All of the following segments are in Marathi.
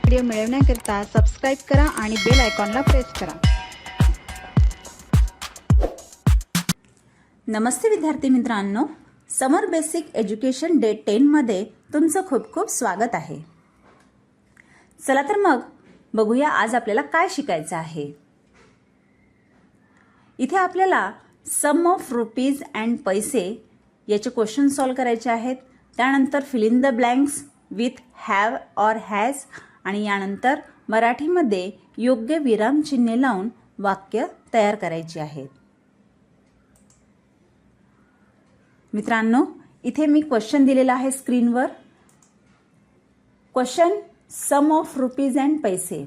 व्हिडिओ मिळवण्याकरिता सबस्क्राइब करा आणि बेल आयकॉनला प्रेस करा। नमस्ते विद्यार्थी मित्रांनो, समर बेसिक एज्युकेशन डे 10 मध्ये तुमचं खूप खूप स्वागत आहे। चला तर मग बघूया आज आपल्याला काय शिकायचं आहे। इथे आपल्याला सम ऑफ रुपीज अँड पैसे याचे क्वेश्चन सॉल्व करायचे आहेत। त्यानंतर fill in the blanks with have or has आणि यानंतर मराठीमध्ये योग्य विराम चिन्हे लावून वाक्य तयार करायची आहेत। मित्रांनो, इथे मी क्वेश्चन दिलेला आहे स्क्रीनवर। Question sum of rupees and पैसे।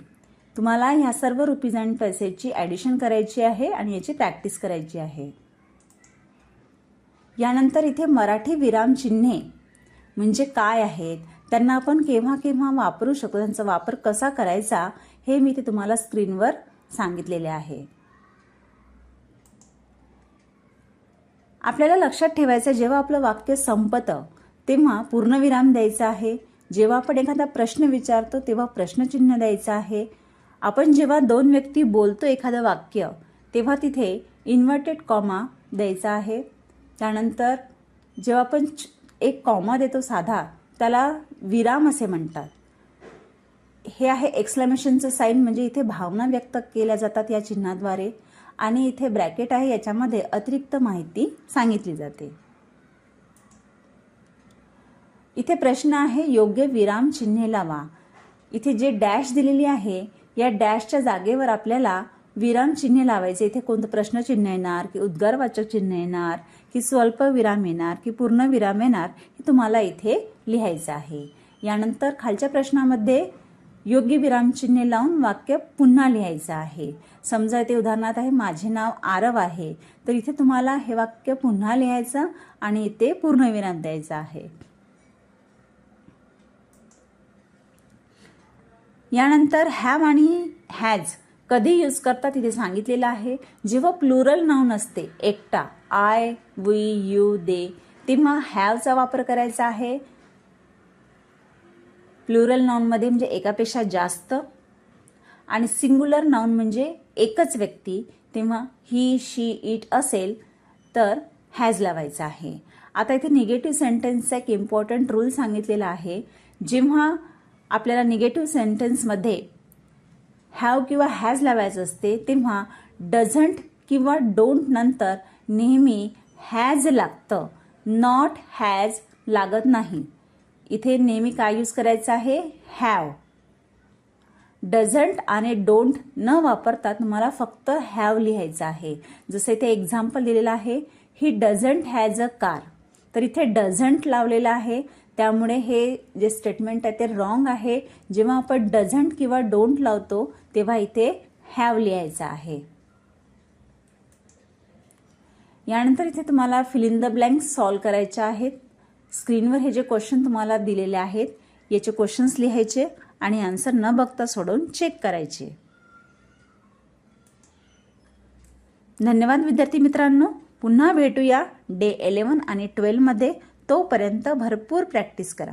तुम्हाला ह्या सर्व रुपीज अँड पैसेची ॲडिशन करायची आहे आणि याची प्रॅक्टिस करायची आहे। यानंतर इथे मराठी विराम चिन्हे म्हणजे काय आहेत, त्यांना आपण केव्हा केव्हा वापरू शकतो, त्यांचा वापर कसा करायचा हे मी ते तुम्हाला स्क्रीनवर सांगितलेले आहे। आपल्याला लक्षात ठेवायचं, जेव्हा आपलं वाक्य संपतं तेव्हा पूर्णविराम द्यायचा आहे। जेव्हा आपण एखादा प्रश्न विचारतो तेव्हा प्रश्नचिन्ह द्यायचं आहे। आपण जेव्हा दोन व्यक्ती बोलतो एखादं वाक्य तेव्हा तिथे इन्व्हर्टेड कॉमा द्यायचा आहे। त्यानंतर जेव्हा आपण एक कॉमा देतो साधा, त्याला विराम असे म्हणतात। हे आहे एक्सक्लेमेशनचं साईन, म्हणजे इथे भावना व्यक्त केल्या जातात या चिन्हाद्वारे। आणि इथे ब्रॅकेट आहे, याच्यामध्ये अतिरिक्त माहिती सांगितली जाते। इथे प्रश्न आहे योग्य विराम चिन्हे लावा। इथे जे डॅश दिलेली आहे या डॅशच्या जागेवर आपल्याला विराम चिन्हे लावायचे। इथे कोणतं प्रश्नचिन्ह येणार की उद्गारवाचक चिन्ह येणार की स्वल्प विराम येणार की पूर्ण विराम येणार हे तुम्हाला इथे लिहायचं आहे। यानंतर खालच्या प्रश्नामध्ये योग्य विराम चिन्हे लावून वाक्य पुन्हा लिहायचं आहे। समजा इथे उदाहरणार्थ आहे माझे नाव आरव आहे, तर इथे तुम्हाला हे वाक्य पुन्हा लिहायचं आणि इथे पूर्णविराम द्यायचा आहे। यानंतर हॅव आणि हॅज कधी यूज करतात इथे सांगितलेलं आहे। जेव्हा प्लुरल नाउन असते, एकटा, आय, वी, यू, दे, तेव्हा हॅवचा वापर करायचा आहे। प्लुरल नाउनमध्ये म्हणजे एकापेक्षा जास्त, आणि सिंग्युलर नाउन म्हणजे एकच व्यक्ती, तेव्हा ही, शी, इट असेल तर हॅज लावायचा आहे। आता इथे निगेटिव्ह सेंटेन्सचा एक इम्पॉर्टंट रूल सांगितलेला आहे। जेव्हा आपल्याला निगेटिव्ह सेंटेन्समध्ये हॅव किंवा हॅज लावायचं असते तेव्हा डझंट किंवा डोंट नंतर नेहमी हॅज लागतं, नॉट हॅज लागत नाही। इथे नेहमी काय यूज करायचं आहे, हॅव। डझंट आणि डोंट न वापरता तुम्हाला फक्त हॅव लिहायचं आहे। जसं इथे एक्झाम्पल दिलेलं आहे, he doesn't has a car, तर इथे डझंट लावलेलं आहे, त्यामुळे हे जे स्टेटमेंट आहे ते रॉंग आहे। जेव्हा आपण डझंट किंवा डोंट लावतो तेव्हा इथे हॅव लिहायचं आहे। यानंतर इथे तुम्हाला fill in the blanks solve करायचे आहेत। स्क्रीनवर हे जे क्वेश्चन तुम्हाला दिलेले आहेत याचे क्वेश्चन्स लिहायचे आणि आन्सर न बघता सोडवून चेक करायचे। धन्यवाद विद्यार्थी मित्रांनो, पुन्हा भेटूया डे 11 आणि 12 मध्ये। तोपर्यंत भरपूर प्रॅक्टिस करा।